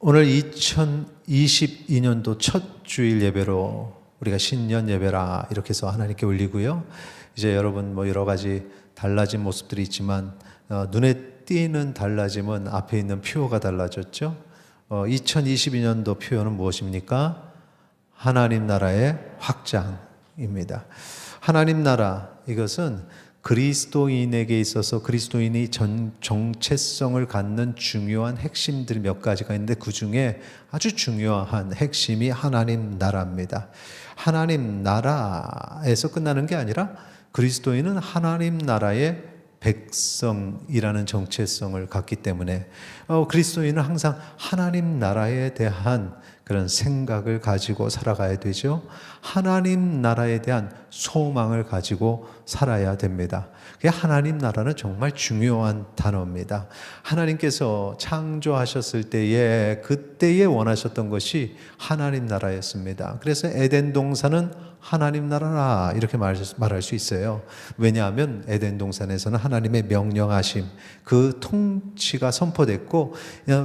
오늘 2022년도 첫 주일 예배로 우리가 신년 예배라 이렇게 해서 하나님께 올리고요. 이제 여러분 여러 가지 달라진 모습들이 있지만 눈에 띄는 달라짐은 앞에 있는 표어가 달라졌죠. 2022년도 표어는 무엇입니까? 하나님 나라의 확장입니다. 하나님 나라, 이것은 그리스도인에게 있어서 그리스도인이 정체성을 갖는 중요한 핵심들 몇 가지가 있는데 그 중에 아주 중요한 핵심이 하나님 나라입니다. 하나님 나라에서 끝나는 게 아니라 그리스도인은 하나님 나라의 백성이라는 정체성을 갖기 때문에 그리스도인은 항상 하나님 나라에 대한 그런 생각을 가지고 살아가야 되죠. 하나님 나라에 대한 소망을 가지고 살아야 됩니다. 하나님 나라는 정말 중요한 단어입니다. 하나님께서 창조하셨을 때에 그때에 원하셨던 것이 하나님 나라였습니다. 그래서 에덴 동산은 하나님 나라라 이렇게 말할 수 있어요. 왜냐하면 에덴 동산에서는 하나님의 명령하심, 그 통치가 선포됐고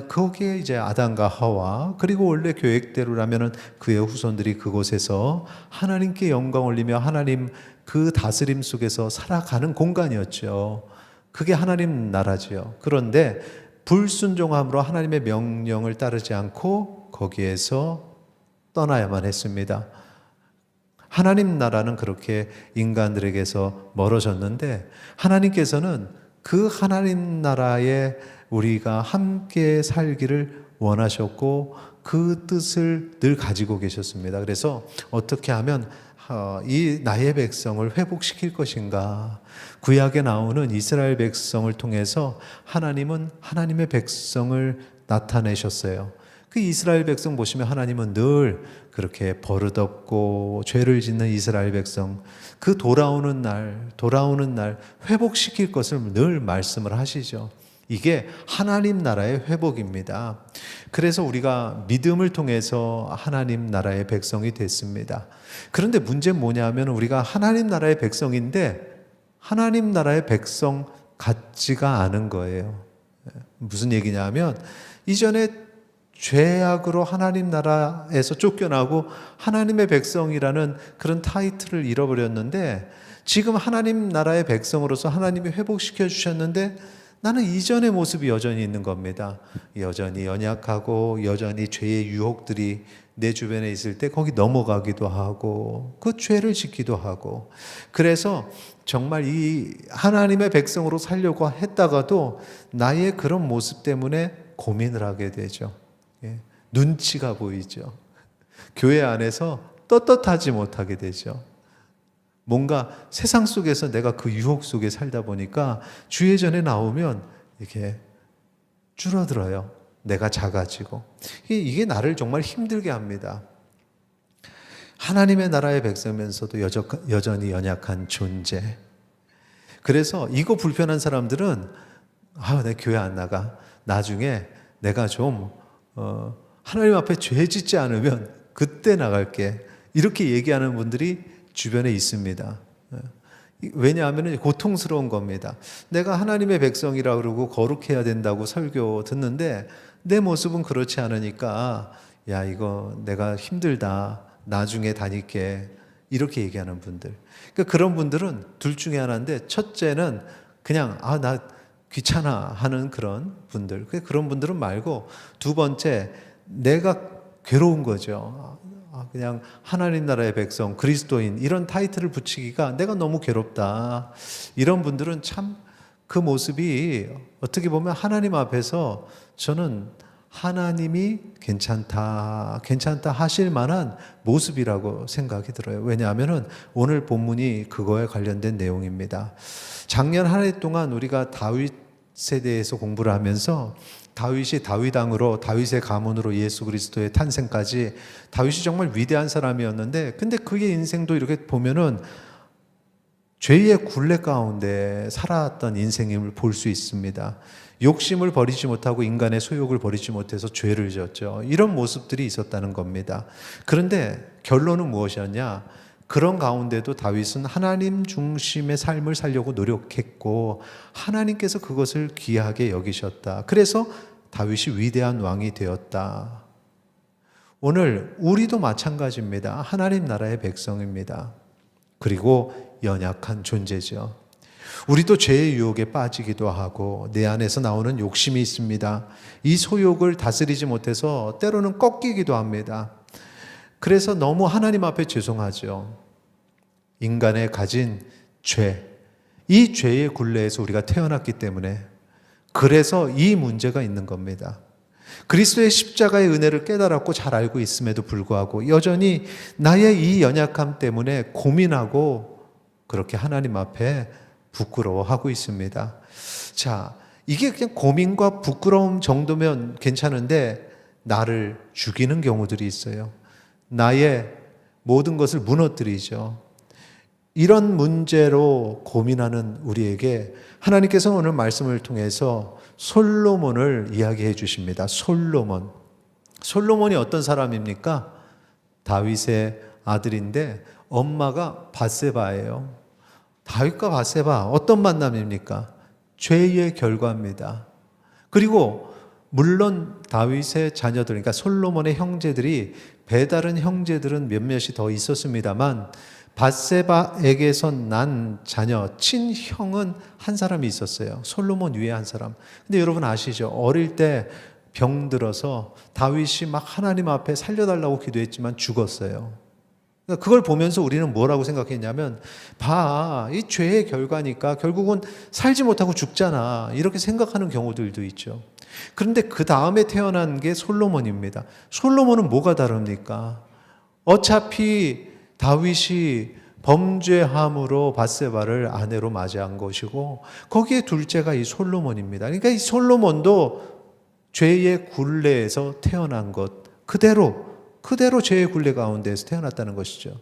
거기에 이제 아담과 하와 그리고 원래 계획대로라면은 그의 후손들이 그곳에서 하나님께 영광 올리며 하나님 그 다스림 속에서 살아가는 공간이었죠. 그게 하나님 나라지요. 그런데 불순종함으로 하나님의 명령을 따르지 않고 거기에서 떠나야만 했습니다. 하나님 나라는 그렇게 인간들에게서 멀어졌는데 하나님께서는 그 하나님 나라에 우리가 함께 살기를 원하셨고 그 뜻을 늘 가지고 계셨습니다. 그래서 어떻게 하면 이 나의 백성을 회복시킬 것인가? 구약에 나오는 이스라엘 백성을 통해서 하나님은 하나님의 백성을 나타내셨어요. 그 이스라엘 백성 보시면 하나님은 늘 그렇게 버릇없고 죄를 짓는 이스라엘 백성 그 돌아오는 날 회복시킬 것을 늘 말씀을 하시죠. 이게 하나님 나라의 회복입니다. 그래서 우리가 믿음을 통해서 하나님 나라의 백성이 됐습니다. 그런데 문제는 뭐냐면 우리가 하나님 나라의 백성인데 하나님 나라의 백성 같지가 않은 거예요. 무슨 얘기냐면 이전에 죄악으로 하나님 나라에서 쫓겨나고 하나님의 백성이라는 그런 타이틀을 잃어버렸는데 지금 하나님 나라의 백성으로서 하나님이 회복시켜 주셨는데 나는 이전의 모습이 여전히 있는 겁니다. 여전히 연약하고 여전히 죄의 유혹들이 내 주변에 있을 때 거기 넘어가기도 하고 그 죄를 짓기도 하고 그래서 정말 이 하나님의 백성으로 살려고 했다가도 나의 그런 모습 때문에 고민을 하게 되죠. 눈치가 보이죠. 교회 안에서 떳떳하지 못하게 되죠. 뭔가 세상 속에서 내가 그 유혹 속에 살다 보니까 주의 전에 나오면 이렇게 줄어들어요. 내가 작아지고. 이게 나를 정말 힘들게 합니다. 하나님의 나라의 백성이면서도 여전히 연약한 존재. 그래서 이거 불편한 사람들은 내 교회 안 나가. 나중에 내가 좀 하나님 앞에 죄 짓지 않으면 그때 나갈게. 이렇게 얘기하는 분들이 주변에 있습니다. 왜냐하면 고통스러운 겁니다. 내가 하나님의 백성이라 그러고 거룩해야 된다고 설교 듣는데 내 모습은 그렇지 않으니까 야 이거 내가 힘들다. 나중에 다닐게. 이렇게 얘기하는 분들. 그러니까 그런 분들은 둘 중에 하나인데 첫째는 그냥 나 귀찮아 하는 그런 분들. 그런 분들은 말고 두 번째 내가 괴로운 거죠. 그냥 하나님 나라의 백성, 그리스도인 이런 타이틀을 붙이기가 내가 너무 괴롭다. 이런 분들은 참 그 모습이 어떻게 보면 하나님 앞에서 저는 하나님이 괜찮다 하실 만한 모습이라고 생각이 들어요. 왜냐하면 오늘 본문이 그거에 관련된 내용입니다. 작년 한 해 동안 우리가 다윗에 대해서 공부를 하면서 다윗이 다윗왕으로 다윗의 가문으로 예수 그리스도의 탄생까지 다윗이 정말 위대한 사람이었는데 근데 그의 인생도 이렇게 보면은 죄의 굴레 가운데 살아왔던 인생임을 볼 수 있습니다. 욕심을 버리지 못하고 인간의 소욕을 버리지 못해서 죄를 지었죠. 이런 모습들이 있었다는 겁니다. 그런데 결론은 무엇이었냐? 그런 가운데도 다윗은 하나님 중심의 삶을 살려고 노력했고 하나님께서 그것을 귀하게 여기셨다. 그래서 다윗이 위대한 왕이 되었다. 오늘 우리도 마찬가지입니다. 하나님 나라의 백성입니다. 그리고 연약한 존재죠. 우리도 죄의 유혹에 빠지기도 하고 내 안에서 나오는 욕심이 있습니다. 이 소욕을 다스리지 못해서 때로는 꺾이기도 합니다. 그래서 너무 하나님 앞에 죄송하죠. 인간의 가진 죄, 이 죄의 굴레에서 우리가 태어났기 때문에 그래서 이 문제가 있는 겁니다. 그리스도의 십자가의 은혜를 깨달았고 잘 알고 있음에도 불구하고 여전히 나의 이 연약함 때문에 고민하고 그렇게 하나님 앞에 부끄러워하고 있습니다. 자, 이게 그냥 고민과 부끄러움 정도면 괜찮은데 나를 죽이는 경우들이 있어요. 나의 모든 것을 무너뜨리죠. 이런 문제로 고민하는 우리에게 하나님께서는 오늘 말씀을 통해서 솔로몬을 이야기해 주십니다. 솔로몬이 어떤 사람입니까? 다윗의 아들인데 엄마가 밧세바예요. 다윗과 밧세바 어떤 만남입니까? 죄의 결과입니다. 그리고 물론 다윗의 자녀들, 그러니까 솔로몬의 형제들이 배다른 형제들은 몇몇이 더 있었습니다만 밧세바에게서 난 자녀, 친형은 한 사람이 있었어요. 솔로몬 위에 한 사람. 근데 여러분 아시죠? 어릴 때 병들어서 다윗이 막 하나님 앞에 살려달라고 기도했지만 죽었어요. 그걸 보면서 우리는 뭐라고 생각했냐면 이 죄의 결과니까 결국은 살지 못하고 죽잖아. 이렇게 생각하는 경우들도 있죠. 그런데 그 다음에 태어난 게 솔로몬입니다. 솔로몬은 뭐가 다릅니까? 어차피 다윗이 범죄함으로 밧세바를 아내로 맞이한 것이고 거기에 둘째가 이 솔로몬입니다. 그러니까 이 솔로몬도 죄의 굴레에서 태어난 것 그대로 죄의 굴레 가운데에서 태어났다는 것이죠.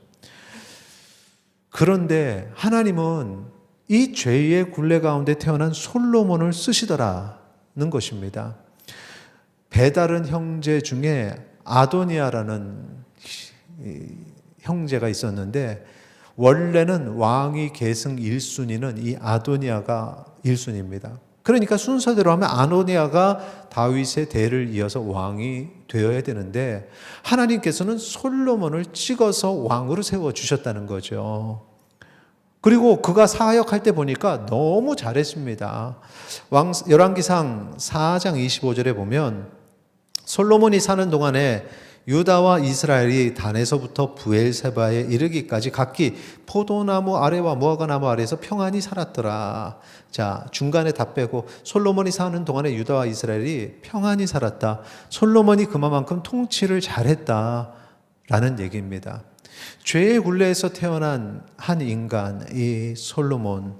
그런데 하나님은 이 죄의 굴레 가운데 태어난 솔로몬을 쓰시더라는 것입니다. 배다른 형제 중에 아도니아라는 형제가 있었는데 원래는 왕위 계승 1순위는 이 아도니아가 1순위입니다. 그러니까 순서대로 하면 아도니아가 다윗의 대를 이어서 왕이 되어야 되는데 하나님께서는 솔로몬을 찍어서 왕으로 세워주셨다는 거죠. 그리고 그가 사역할 때 보니까 너무 잘했습니다. 열왕기상 4장 25절에 보면 솔로몬이 사는 동안에 유다와 이스라엘이 단에서부터 브엘세바에 이르기까지 각기 포도나무 아래와 무화과나무 아래에서 평안히 살았더라. 자, 중간에 다 빼고 솔로몬이 사는 동안에 유다와 이스라엘이 평안히 살았다. 솔로몬이 그만큼 통치를 잘했다라는 얘기입니다. 죄의 굴레에서 태어난 한 인간, 이 솔로몬.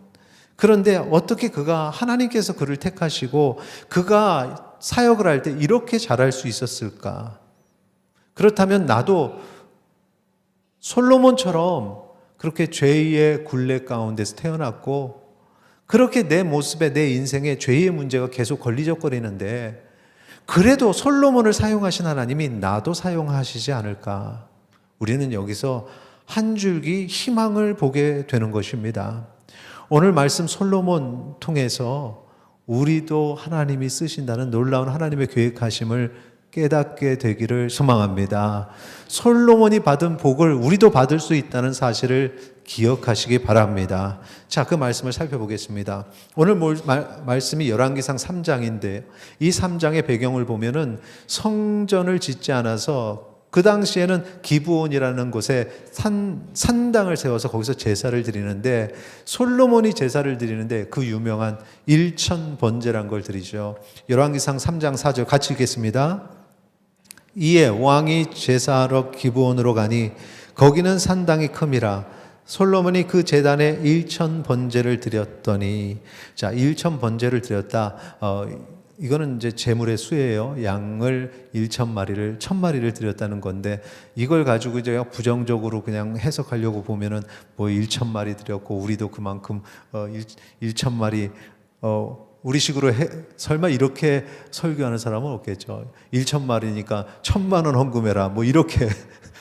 그런데 어떻게 그가 하나님께서 그를 택하시고 그가 사역을 할 때 이렇게 잘할 수 있었을까? 그렇다면 나도 솔로몬처럼 그렇게 죄의 굴레 가운데서 태어났고 그렇게 내 모습에 내 인생에 죄의 문제가 계속 걸리적거리는데 그래도 솔로몬을 사용하신 하나님이 나도 사용하시지 않을까? 우리는 여기서 한 줄기 희망을 보게 되는 것입니다. 오늘 말씀 솔로몬 통해서 우리도 하나님이 쓰신다는 놀라운 하나님의 계획하심을 깨닫게 되기를 소망합니다. 솔로몬이 받은 복을 우리도 받을 수 있다는 사실을 기억하시기 바랍니다. 자, 그 말씀을 살펴보겠습니다. 오늘 말씀이 열왕기상 3장인데 이 3장의 배경을 보면은 성전을 짓지 않아서 그 당시에는 기브온이라는 곳에 산당을 세워서 거기서 제사를 드리는데 솔로몬이 제사를 드리는데 그 유명한 일천번제란 걸 드리죠. 열왕기상 3장 4절 같이 읽겠습니다. 이에 왕이 제사하러 기브온으로 가니 거기는 산당이 큼이라 솔로몬이 그 제단에 1000번제를 드렸더니 자 1000번제를 드렸다. 이거는 이제 제물의 수예요. 양을 1000마리를 1000마리를 드렸다는 건데 이걸 가지고 이제 부정적으로 그냥 해석하려고 보면은 뭐 1000마리 드렸고 우리도 그만큼 1000마리 우리식으로 설마 이렇게 설교하는 사람은 없겠죠. 1000마리니까 1000만 원 헌금해라. 뭐 이렇게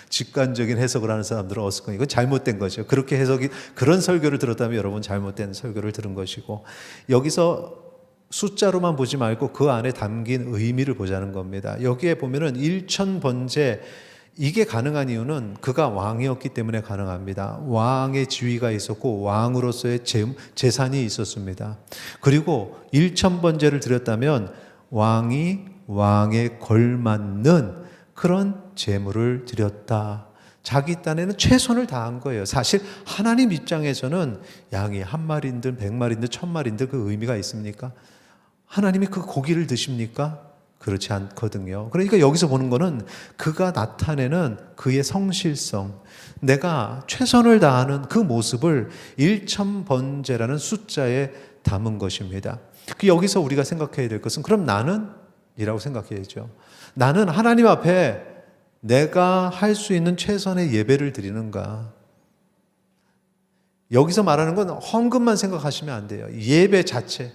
직관적인 해석을 하는 사람들은 없을 거예요. 이건 잘못된 거죠. 그렇게 해석이 그런 설교를 들었다면 여러분 잘못된 설교를 들은 것이고 여기서 숫자로만 보지 말고 그 안에 담긴 의미를 보자는 겁니다. 여기에 보면은 1000번제, 이게 가능한 이유는 그가 왕이었기 때문에 가능합니다. 왕의 지위가 있었고 왕으로서의 재산이 있었습니다. 그리고 1000번제를 드렸다면 왕이 왕에 걸맞는 그런 제물을 드렸다. 자기 딴에는 최선을 다한 거예요. 사실 하나님 입장에서는 양이 1마리인들 100마리인들 1000마리인들 그 의미가 있습니까? 하나님이 그 고기를 드십니까? 그렇지 않거든요. 그러니까 여기서 보는 거는 그가 나타내는 그의 성실성, 내가 최선을 다하는 그 모습을 1000번제라는 숫자에 담은 것입니다. 여기서 우리가 생각해야 될 것은 그럼 나는? 이라고 생각해야죠. 나는 하나님 앞에 내가 할 수 있는 최선의 예배를 드리는가? 여기서 말하는 건 헌금만 생각하시면 안 돼요. 예배 자체.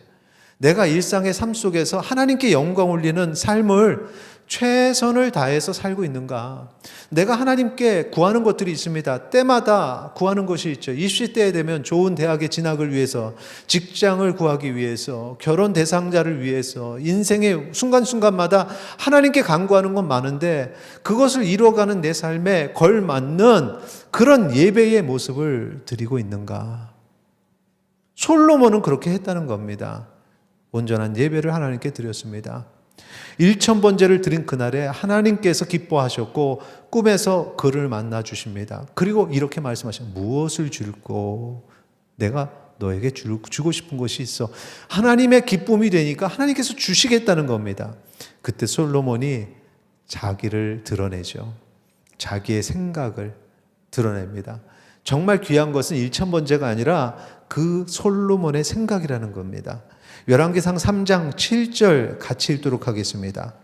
내가 일상의 삶 속에서 하나님께 영광 올리는 삶을 최선을 다해서 살고 있는가? 내가 하나님께 구하는 것들이 있습니다. 때마다 구하는 것이 있죠. 입시 때에 되면 좋은 대학의 진학을 위해서, 직장을 구하기 위해서, 결혼 대상자를 위해서, 인생의 순간순간마다 하나님께 간구하는 건 많은데 그것을 이루어가는 내 삶에 걸맞는 그런 예배의 모습을 드리고 있는가? 솔로몬은 그렇게 했다는 겁니다. 온전한 예배를 하나님께 드렸습니다. 1000번제를 드린 그날에 하나님께서 기뻐하셨고 꿈에서 그를 만나 주십니다. 그리고 이렇게 말씀하셨습니다. 무엇을 줄고 내가 너에게 주고 싶은 것이 있어. 하나님의 기쁨이 되니까 하나님께서 주시겠다는 겁니다. 그때 솔로몬이 자기를 드러내죠. 자기의 생각을 드러냅니다. 정말 귀한 것은 1000번제가 아니라 그 솔로몬의 생각이라는 겁니다. 열왕기상 3장 7절 같이 읽도록 하겠습니다.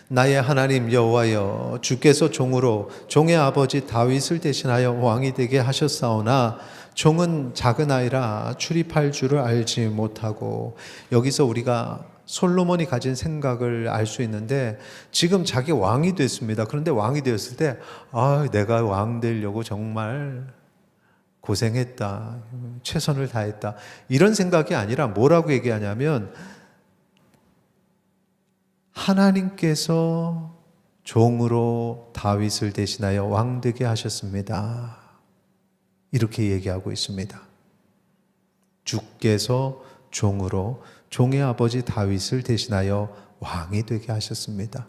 나의 하나님 여호와여, 주께서 종으로 종의 아버지 다윗을 대신하여 왕이 되게 하셨사오나 종은 작은 아이라 출입할 줄을 알지 못하고. 여기서 우리가 솔로몬이 가진 생각을 알 수 있는데 지금 자기 왕이 됐습니다. 그런데 왕이 되었을 때 내가 왕 되려고 정말 고생했다, 최선을 다했다, 이런 생각이 아니라 뭐라고 얘기하냐면 하나님께서 종으로 다윗을 대신하여 왕 되게 하셨습니다. 이렇게 얘기하고 있습니다. 주께서 종으로 종의 아버지 다윗을 대신하여 왕이 되게 하셨습니다.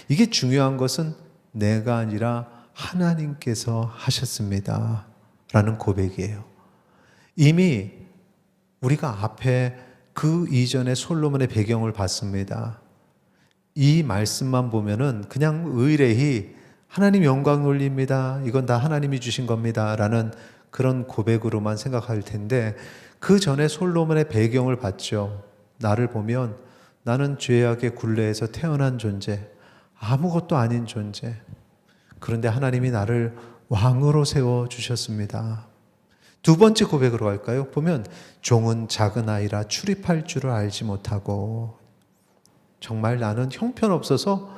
이게 중요한 것은 내가 아니라 하나님께서 하셨습니다 라는 고백이에요. 이미 우리가 앞에 그 이전에 솔로몬의 배경을 봤습니다. 이 말씀만 보면은 그냥 의뢰히 하나님 영광 올립니다, 이건 다 하나님이 주신 겁니다 라는 그런 고백으로만 생각할 텐데 그 전에 솔로몬의 배경을 봤죠. 나를 보면 나는 죄악의 굴레에서 태어난 존재, 아무것도 아닌 존재. 그런데 하나님이 나를 왕으로 세워주셨습니다. 두 번째 고백으로 갈까요? 보면 종은 작은 아이라 출입할 줄을 알지 못하고. 정말 나는 형편없어서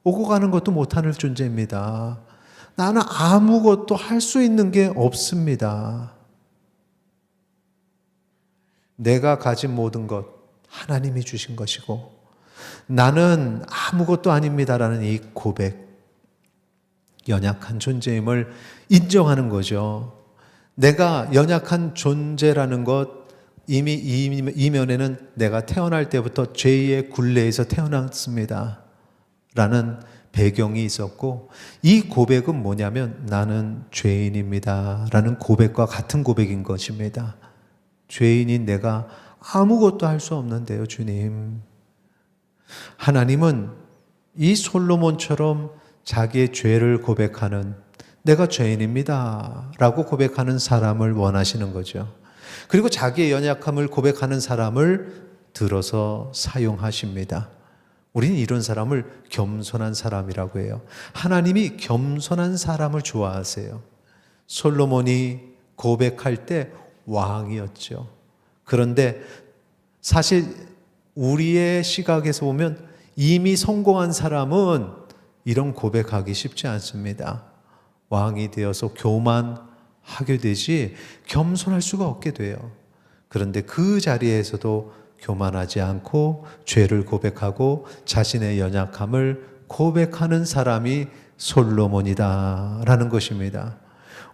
오고 가는 것도 못하는 존재입니다. 나는 아무것도 할 수 있는 게 없습니다. 내가 가진 모든 것 하나님이 주신 것이고 나는 아무것도 아닙니다라는 이 고백, 연약한 존재임을 인정하는 거죠. 내가 연약한 존재라는 것, 이미 이면에는 내가 태어날 때부터 죄의 굴레에서 태어났습니다 라는 배경이 있었고, 이 고백은 뭐냐면 나는 죄인입니다 라는 고백과 같은 고백인 것입니다. 죄인인 내가 아무것도 할 수 없는데요, 주님. 하나님은 이 솔로몬처럼 자기의 죄를 고백하는, 내가 죄인입니다 라고 고백하는 사람을 원하시는 거죠. 그리고 자기의 연약함을 고백하는 사람을 들어서 사용하십니다. 우리는 이런 사람을 겸손한 사람이라고 해요. 하나님이 겸손한 사람을 좋아하세요. 솔로몬이 고백할 때 왕이었죠. 그런데 사실 우리의 시각에서 보면 이미 성공한 사람은 이런 고백하기 쉽지 않습니다. 왕이 되어서 교만하게 되지 겸손할 수가 없게 돼요. 그런데 그 자리에서도 교만하지 않고 죄를 고백하고 자신의 연약함을 고백하는 사람이 솔로몬이다라는 것입니다.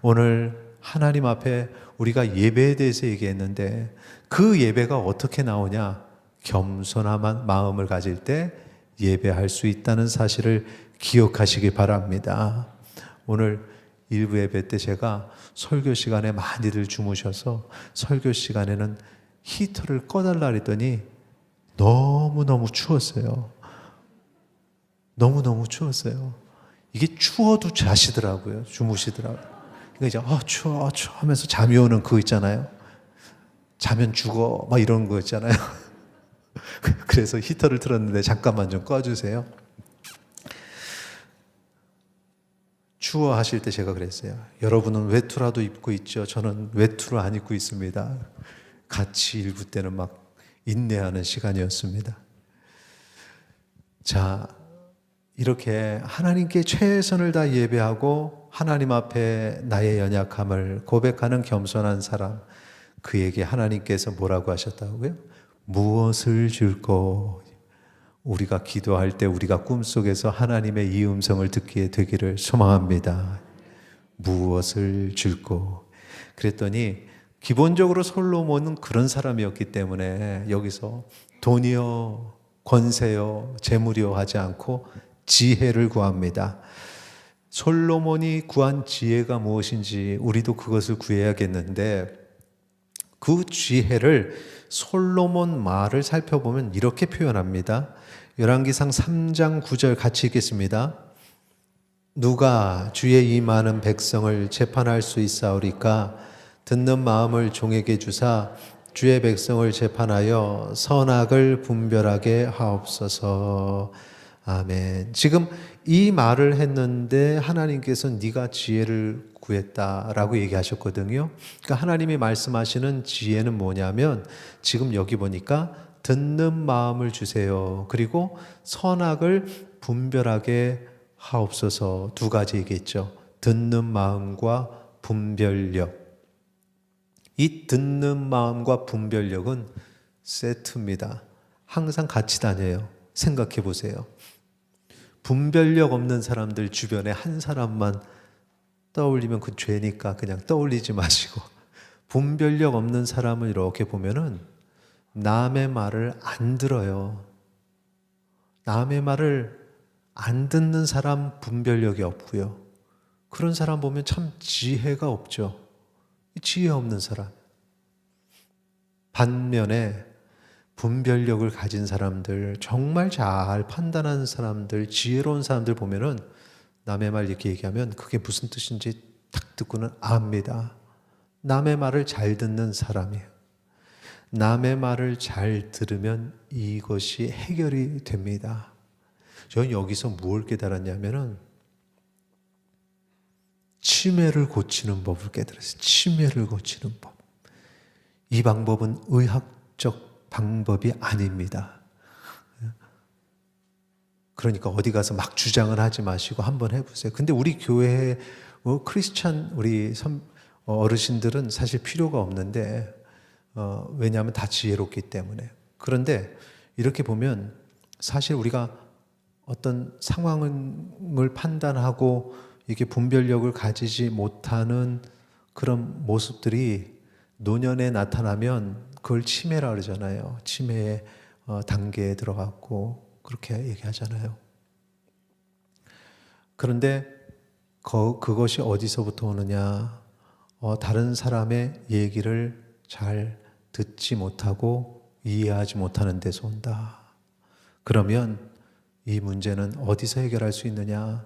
오늘 하나님 앞에 우리가 예배에 대해서 얘기했는데 그 예배가 어떻게 나오냐? 겸손한 마음을 가질 때 예배할 수 있다는 사실을 기억하시기 바랍니다. 오늘 일부 예배 때 제가 설교 시간에 많이들 주무셔서 설교 시간에는 히터를 꺼달라 그랬더니 너무너무 추웠어요. 너무너무 추웠어요. 이게 추워도 자시더라고요. 주무시더라고요. 그러니까 이제 추워 하면서 잠이 오는 그거 있잖아요. 자면 죽어 막 이런 거 있잖아요. 그래서 히터를 틀었는데 잠깐만 좀 꺼주세요. 추워 하실 때 제가 그랬어요. 여러분은 외투라도 입고 있죠. 저는 외투를 안 입고 있습니다. 같이 일부 때는 막 인내하는 시간이었습니다. 자, 이렇게 하나님께 최선을 다 예배하고 하나님 앞에 나의 연약함을 고백하는 겸손한 사람, 그에게 하나님께서 뭐라고 하셨다고요? 무엇을 줄꼬? 우리가 기도할 때 우리가 꿈속에서 하나님의 이 음성을 듣게 되기를 소망합니다. 무엇을 줄꼬? 그랬더니 기본적으로 솔로몬은 그런 사람이었기 때문에 여기서 돈이요, 권세요, 재물이요 하지 않고 지혜를 구합니다. 솔로몬이 구한 지혜가 무엇인지 우리도 그것을 구해야겠는데 그 지혜를 솔로몬 말을 살펴보면 이렇게 표현합니다. 열왕기상 3장 9절 같이 읽겠습니다. 누가 주의 이 많은 백성을 재판할 수 있사오리까? 듣는 마음을 종에게 주사 주의 백성을 재판하여 선악을 분별하게 하옵소서. 아멘. 지금 이 말을 했는데 하나님께서 네가 지혜를 구했다라고 얘기하셨거든요. 그러니까 하나님이 말씀하시는 지혜는 뭐냐면 지금 여기 보니까 듣는 마음을 주세요. 그리고 선악을 분별하게 하옵소서. 두 가지 얘기했죠. 듣는 마음과 분별력. 이 듣는 마음과 분별력은 세트입니다. 항상 같이 다녀요. 생각해 보세요. 분별력 없는 사람들 주변에 한 사람만 떠올리면 그 죄니까 그냥 떠올리지 마시고, 분별력 없는 사람을 이렇게 보면은 남의 말을 안 들어요. 남의 말을 안 듣는 사람 분별력이 없고요. 그런 사람 보면 참 지혜가 없죠. 지혜 없는 사람. 반면에 분별력을 가진 사람들, 정말 잘 판단하는 사람들, 지혜로운 사람들 보면은 남의 말 이렇게 얘기하면 그게 무슨 뜻인지 딱 듣고는 압니다. 남의 말을 잘 듣는 사람이에요. 남의 말을 잘 들으면 이것이 해결이 됩니다. 저는 여기서 뭘 깨달았냐면은 치매를 고치는 법을 깨달았어요. 치매를 고치는 법. 이 방법은 의학적 방법이 아닙니다. 그러니까 어디 가서 막 주장을 하지 마시고 한번 해보세요. 근데 우리 교회에 크리스찬 우리 어르신들은 사실 필요가 없는데 왜냐하면 다 지혜롭기 때문에. 그런데 이렇게 보면 사실 우리가 어떤 상황을 판단하고 이게 분별력을 가지지 못하는 그런 모습들이 노년에 나타나면 그걸 치매라 그러잖아요. 치매의 단계에 들어갔고 그렇게 얘기하잖아요. 그런데 그것이 어디서부터 오느냐? 다른 사람의 얘기를 잘 듣지 못하고 이해하지 못하는 데서 온다. 그러면 이 문제는 어디서 해결할 수 있느냐?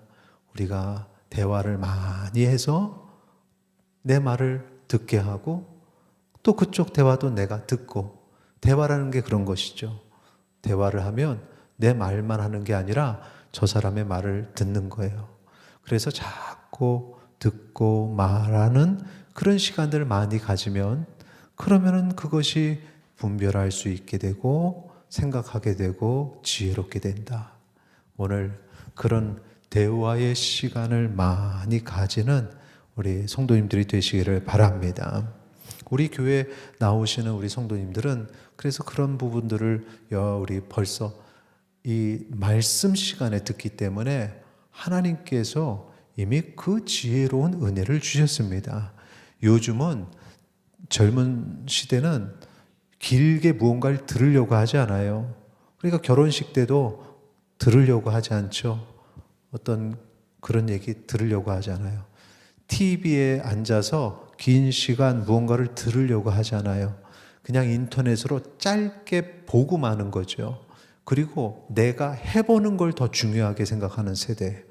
우리가 대화를 많이 해서 내 말을 듣게 하고 또 그쪽 대화도 내가 듣고, 대화라는 게 그런 것이죠. 대화를 하면 내 말만 하는 게 아니라 저 사람의 말을 듣는 거예요. 그래서 자꾸 듣고 말하는 그런 시간들을 많이 가지면 그러면은 그것이 분별할 수 있게 되고 생각하게 되고 지혜롭게 된다. 오늘 그런 대화의 시간을 많이 가지는 우리 성도님들이 되시기를 바랍니다. 우리 교회 나오시는 우리 성도님들은 그래서 그런 부분들을 우리 벌써 이 말씀 시간에 듣기 때문에 하나님께서 이미 그 지혜로운 은혜를 주셨습니다. 요즘은 젊은 시대는 길게 무언가를 들으려고 하지 않아요. 그러니까 결혼식 때도 들으려고 하지 않죠. 어떤 그런 얘기 들으려고 하지 않아요. TV에 앉아서 긴 시간 무언가를 들으려고 하지 않아요. 그냥 인터넷으로 짧게 보고 마는 거죠. 그리고 내가 해보는 걸 더 중요하게 생각하는 세대.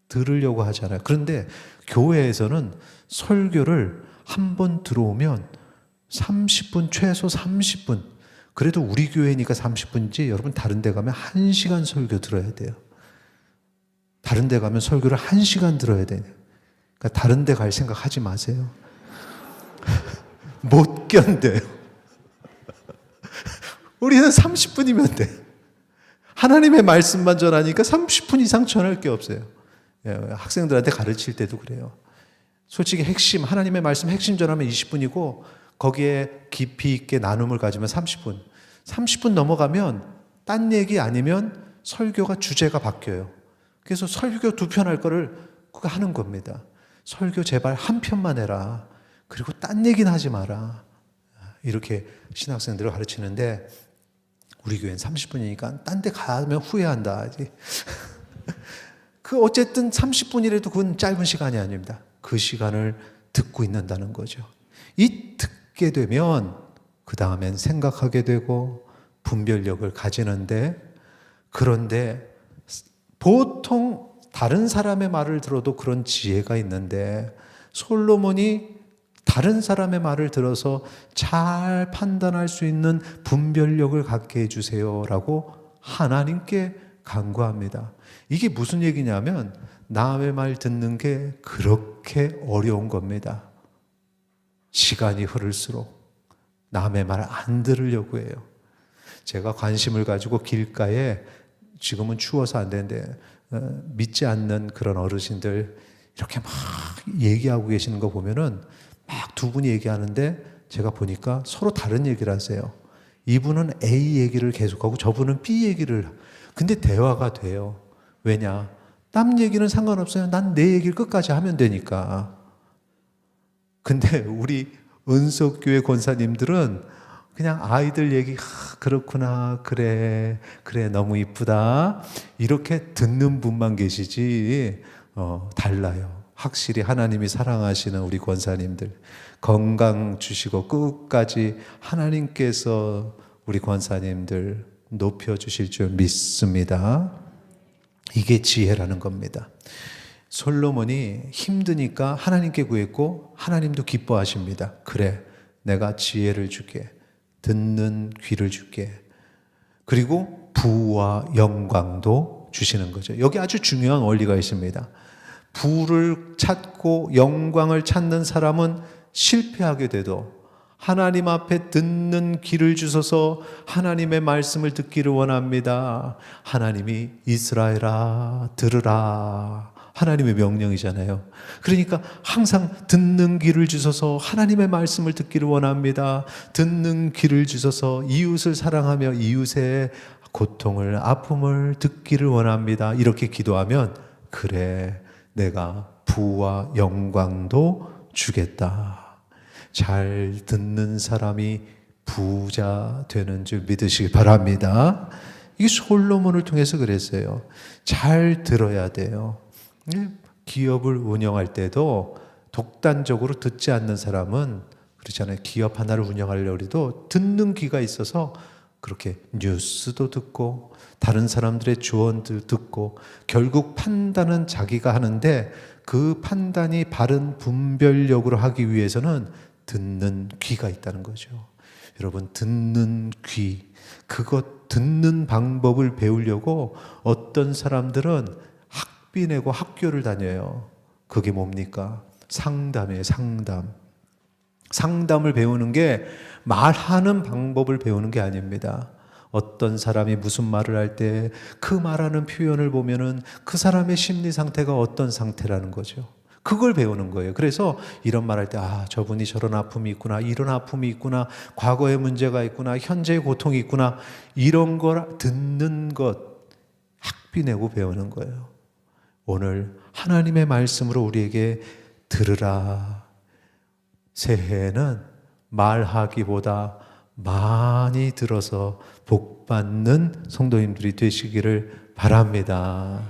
들으려고 하잖아요. 그런데 교회에서는 설교를 한 번 들어오면 30분, 최소 30분. 그래도 우리 교회니까 30분이지 여러분 다른 데 가면 1시간 설교 들어야 돼요. 다른 데 가면 설교를 1시간 들어야 돼요. 그러니까 다른 데 갈 생각 하지 마세요. 못 견뎌요. 우리는 30분이면 돼. 하나님의 말씀만 전하니까 30분 이상 전할 게 없어요. 학생들한테 가르칠 때도 그래요. 솔직히 핵심, 하나님의 말씀 핵심 전하면 20분이고 거기에 깊이 있게 나눔을 가지면 30분. 30분 넘어가면 딴 얘기 아니면 설교가 주제가 바뀌어요. 그래서 설교 2편 할 거를 그거 하는 겁니다. 설교 제발 1편만 해라. 그리고 딴 얘기는 하지 마라. 이렇게 신학생들을 가르치는데 우리 교회는 30분이니까 딴 데 가면 후회한다. 그 어쨌든 30분이라도 그건 짧은 시간이 아닙니다. 그 시간을 듣고 있는다는 거죠. 이 듣게 되면 그 다음엔 생각하게 되고 분별력을 가지는데, 그런데 보통 다른 사람의 말을 들어도 그런 지혜가 있는데 솔로몬이 다른 사람의 말을 들어서 잘 판단할 수 있는 분별력을 갖게 해주세요라고 하나님께 간구합니다. 이게 무슨 얘기냐면 남의 말 듣는 게 그렇게 어려운 겁니다. 시간이 흐를수록 남의 말 안 들으려고 해요. 제가 관심을 가지고 길가에, 지금은 추워서 안 되는데 믿지 않는 그런 어르신들 이렇게 막 얘기하고 계시는 거 보면은 막 두 분이 얘기하는데 제가 보니까 서로 다른 얘기를 하세요. 이분은 A 얘기를 계속하고 저분은 B 얘기를. 근데 대화가 돼요. 왜냐? 남 얘기는 상관없어요. 난 내 얘기를 끝까지 하면 되니까. 근데 우리 은석교회 권사님들은 그냥 아이들 얘기, 그렇구나, 그래, 너무 이쁘다, 이렇게 듣는 분만 계시지, 달라요. 확실히 하나님이 사랑하시는 우리 권사님들, 건강 주시고 끝까지 하나님께서 우리 권사님들 높여주실 줄 믿습니다. 이게 지혜라는 겁니다. 솔로몬이 힘드니까 하나님께 구했고 하나님도 기뻐하십니다. 그래, 내가 지혜를 줄게. 듣는 귀를 줄게. 그리고 부와 영광도 주시는 거죠. 여기 아주 중요한 원리가 있습니다. 부를 찾고 영광을 찾는 사람은 실패하게 돼도 하나님 앞에 듣는 귀를 주셔서 하나님의 말씀을 듣기를 원합니다. 하나님이 이스라엘아 들으라, 하나님의 명령이잖아요. 그러니까 항상 듣는 귀를 주셔서 하나님의 말씀을 듣기를 원합니다. 듣는 귀를 주셔서 이웃을 사랑하며 이웃의 고통을, 아픔을 듣기를 원합니다. 이렇게 기도하면 그래, 내가 부와 영광도 주겠다. 잘 듣는 사람이 부자 되는 줄 믿으시기 바랍니다. 이게 솔로몬을 통해서 그랬어요. 잘 들어야 돼요. 기업을 운영할 때도 독단적으로 듣지 않는 사람은 그렇잖아요. 기업 하나를 운영하려고 해도 듣는 귀가 있어서 그렇게 뉴스도 듣고 다른 사람들의 조언도 듣고 결국 판단은 자기가 하는데 그 판단이 바른 분별력으로 하기 위해서는 듣는 귀가 있다는 거죠. 여러분, 듣는 귀, 그것 듣는 방법을 배우려고 어떤 사람들은 학비 내고 학교를 다녀요. 그게 뭡니까? 상담이에요. 상담을 배우는 게 말하는 방법을 배우는 게 아닙니다. 어떤 사람이 무슨 말을 할 때 그 말하는 표현을 보면은 그 사람의 심리 상태가 어떤 상태라는 거죠. 그걸 배우는 거예요. 그래서 이런 말 할 때, 저분이 저런 아픔이 있구나, 이런 아픔이 있구나, 과거의 문제가 있구나, 현재의 고통이 있구나, 이런 걸 듣는 것, 학비 내고 배우는 거예요. 오늘 하나님의 말씀으로 우리에게 들으라. 새해에는 말하기보다 많이 들어서 복받는 성도님들이 되시기를 바랍니다.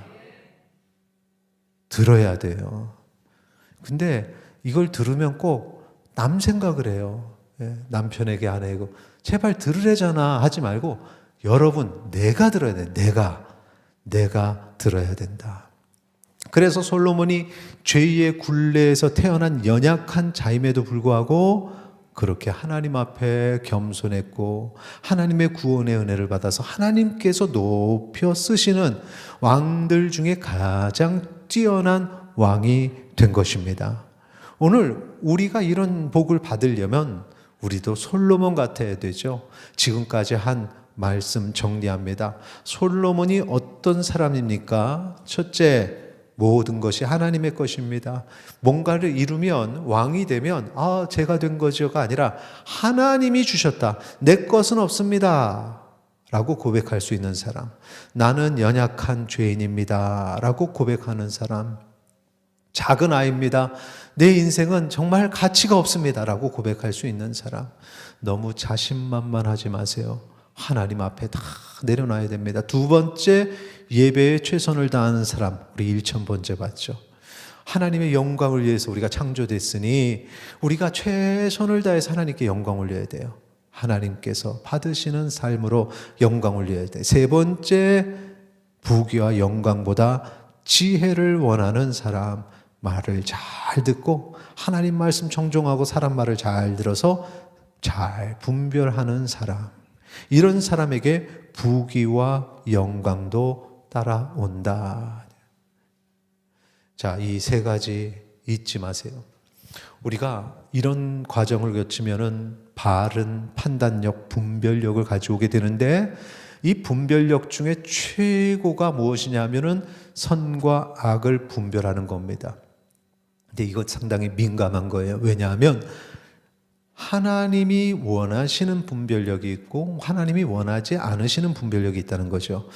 들어야 돼요. 근데 이걸 들으면 꼭 남 생각을 해요. 남편에게 아내에게 제발 들으래잖아 하지 말고 여러분 내가 들어야 돼. 내가 들어야 된다. 그래서 솔로몬이 죄의 굴레에서 태어난 연약한 자임에도 불구하고 그렇게 하나님 앞에 겸손했고 하나님의 구원의 은혜를 받아서 하나님께서 높여 쓰시는 왕들 중에 가장 뛰어난 왕이 된 것입니다. 오늘 우리가 이런 복을 받으려면 우리도 솔로몬 같아야 되죠. 지금까지 한 말씀 정리합니다. 솔로몬이 어떤 사람입니까? 첫째, 모든 것이 하나님의 것입니다. 뭔가를 이루면 왕이 되면 제가 된 거죠가 아니라 하나님이 주셨다. 내 것은 없습니다. 라고 고백할 수 있는 사람. 나는 연약한 죄인입니다. 라고 고백하는 사람. 작은 아이입니다. 내 인생은 정말 가치가 없습니다. 라고 고백할 수 있는 사람. 너무 자신만만하지 마세요. 하나님 앞에 다 내려놔야 됩니다. 두 번째, 예배에 최선을 다하는 사람. 우리 1,000번째 봤죠. 하나님의 영광을 위해서 우리가 창조됐으니 우리가 최선을 다해서 하나님께 영광 올려야 돼요. 하나님께서 받으시는 삶으로 영광 올려야 돼요. 세 번째, 부귀와 영광보다 지혜를 원하는 사람. 말을 잘 듣고 하나님 말씀 청종하고 사람 말을 잘 들어서 잘 분별하는 사람. 이런 사람에게 부귀와 영광도 따라온다. 자, 이 세 가지 잊지 마세요. 우리가 이런 과정을 거치면은 바른 판단력, 분별력을 가져오게 되는데 이 분별력 중에 최고가 무엇이냐면은 선과 악을 분별하는 겁니다. 근데 이거 상당히 민감한 거예요. 왜냐하면 하나님이 원하시는 분별력이 있고 하나님이 원하지 않으시는 분별력이 있다는 거죠.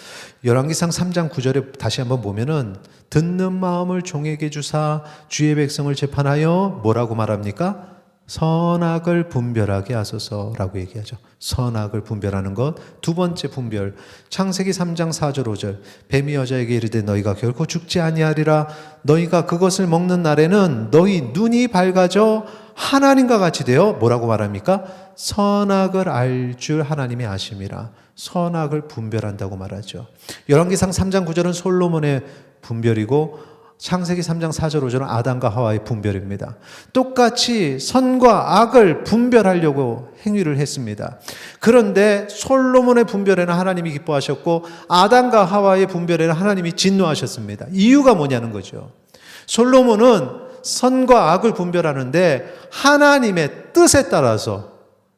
열왕기상 3장 9절에 다시 한번 보면은 듣는 마음을 종에게 주사 주의 백성을 재판하여 뭐라고 말합니까? 선악을 분별하게 하소서라고 얘기하죠. 선악을 분별하는 것. 두 번째 분별, 창세기 3장 4절 5절. 뱀이 여자에게 이르되 너희가 결코 죽지 아니하리라. 너희가 그것을 먹는 날에는 너희 눈이 밝아져 하나님과 같이 되어 뭐라고 말합니까? 선악을 알 줄 하나님이 아심이라. 선악을 분별한다고 말하죠. 열왕기상 3장 9절은 솔로몬의 분별이고 창세기 3장 4절 5절은 아담과 하와의 분별입니다. 똑같이 선과 악을 분별하려고 행위를 했습니다. 그런데 솔로몬의 분별에는 하나님이 기뻐하셨고 아담과 하와의 분별에는 하나님이 진노하셨습니다. 이유가 뭐냐는 거죠. 솔로몬은 선과 악을 분별하는데 하나님의 뜻에 따라서,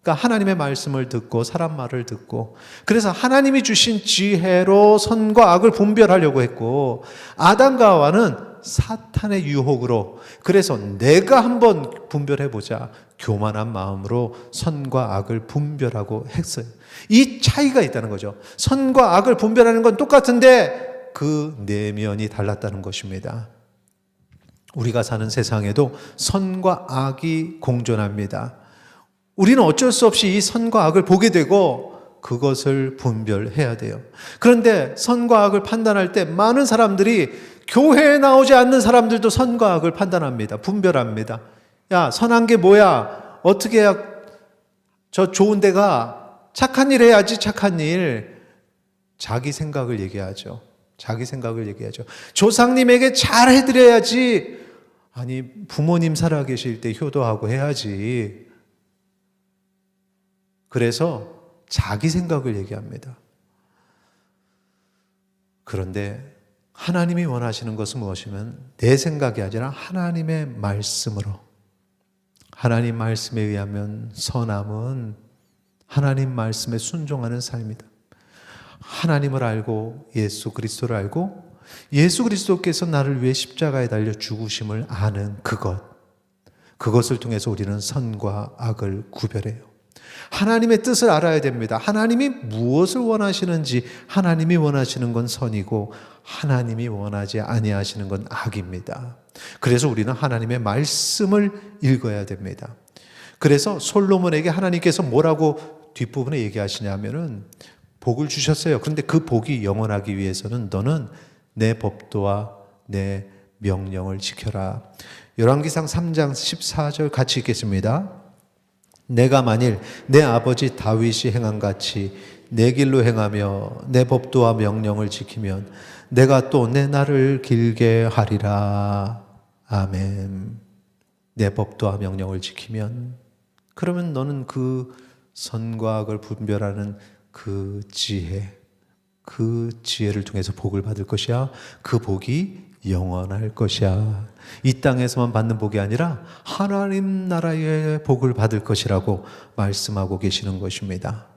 그러니까 하나님의 말씀을 듣고 사람 말을 듣고, 그래서 하나님이 주신 지혜로 선과 악을 분별하려고 했고, 아담과 하와는 사탄의 유혹으로, 그래서 내가 한번 분별해보자 교만한 마음으로 선과 악을 분별하고 했어요. 이 차이가 있다는 거죠. 선과 악을 분별하는 건 똑같은데 그 내면이 달랐다는 것입니다. 우리가 사는 세상에도 선과 악이 공존합니다. 우리는 어쩔 수 없이 이 선과 악을 보게 되고 그것을 분별해야 돼요. 그런데 선과 악을 판단할 때 많은 사람들이, 교회에 나오지 않는 사람들도 선과 악을 판단합니다. 분별합니다. 야, 선한 게 뭐야? 어떻게 해야 저 좋은 데가, 착한 일 해야지, 착한 일. 자기 생각을 얘기하죠. 자기 생각을 얘기하죠. 조상님에게 잘 해드려야지. 아니, 부모님 살아계실 때 효도하고 해야지. 그래서 자기 생각을 얘기합니다. 그런데 하나님이 원하시는 것은 무엇이면 내 생각이 아니라 하나님의 말씀으로, 하나님 말씀에 의하면 선함은 하나님 말씀에 순종하는 삶이다. 하나님을 알고 예수 그리스도를 알고 예수 그리스도께서 나를 위해 십자가에 달려 죽으심을 아는 그것을 통해서 우리는 선과 악을 구별해요. 하나님의 뜻을 알아야 됩니다. 하나님이 무엇을 원하시는지, 하나님이 원하시는 건 선이고 하나님이 원하지 아니하시는 건 악입니다. 그래서 우리는 하나님의 말씀을 읽어야 됩니다. 그래서 솔로몬에게 하나님께서 뭐라고 뒷부분에 얘기하시냐면은 복을 주셨어요. 그런데 그 복이 영원하기 위해서는 너는 내 법도와 내 명령을 지켜라. 열왕기상 3장 14절 같이 읽겠습니다. 내가 만일 내 아버지 다윗이 행한같이 내 길로 행하며 내 법도와 명령을 지키면 내가 또 내 날을 길게 하리라. 아멘. 내 법도와 명령을 지키면, 그러면 너는 그 선과 악을 분별하는 그 지혜를 통해서 복을 받을 것이야. 그 복이 영원할 것이야. 이 땅에서만 받는 복이 아니라 하나님 나라의 복을 받을 것이라고 말씀하고 계시는 것입니다.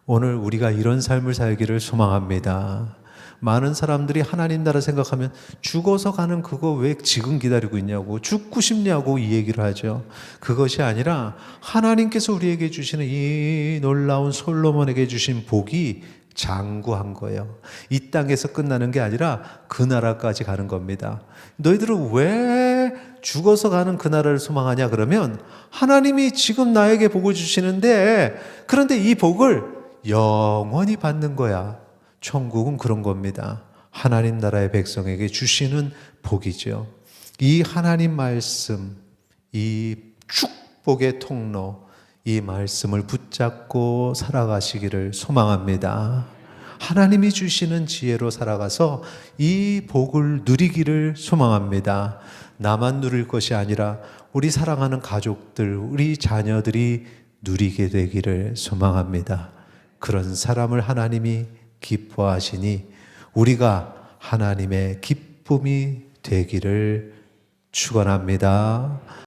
오늘 우리가 이런 삶을 살기를 소망합니다. 많은 사람들이 하나님 나라 생각하면 죽어서 가는 그거 왜 지금 기다리고 있냐고, 죽고 싶냐고 이 얘기를 하죠. 그것이 아니라 하나님께서 우리에게 주시는 이 놀라운 솔로몬에게 주신 복이 장구한 거예요. 이 땅에서 끝나는 게 아니라 그 나라까지 가는 겁니다. 너희들은 왜 죽어서 가는 그 나라를 소망하냐 그러면, 하나님이 지금 나에게 복을 주시는데, 그런데 이 복을 영원히 받는 거야. 천국은 그런 겁니다. 하나님 나라의 백성에게 주시는 복이죠. 이 하나님 말씀, 이 축복의 통로, 이 말씀을 붙잡고 살아가시기를 소망합니다. 하나님이 주시는 지혜로 살아가서 이 복을 누리기를 소망합니다. 나만 누릴 것이 아니라 우리 사랑하는 가족들, 우리 자녀들이 누리게 되기를 소망합니다. 그런 사람을 하나님이 기뻐하시니 우리가 하나님의 기쁨이 되기를 축원합니다.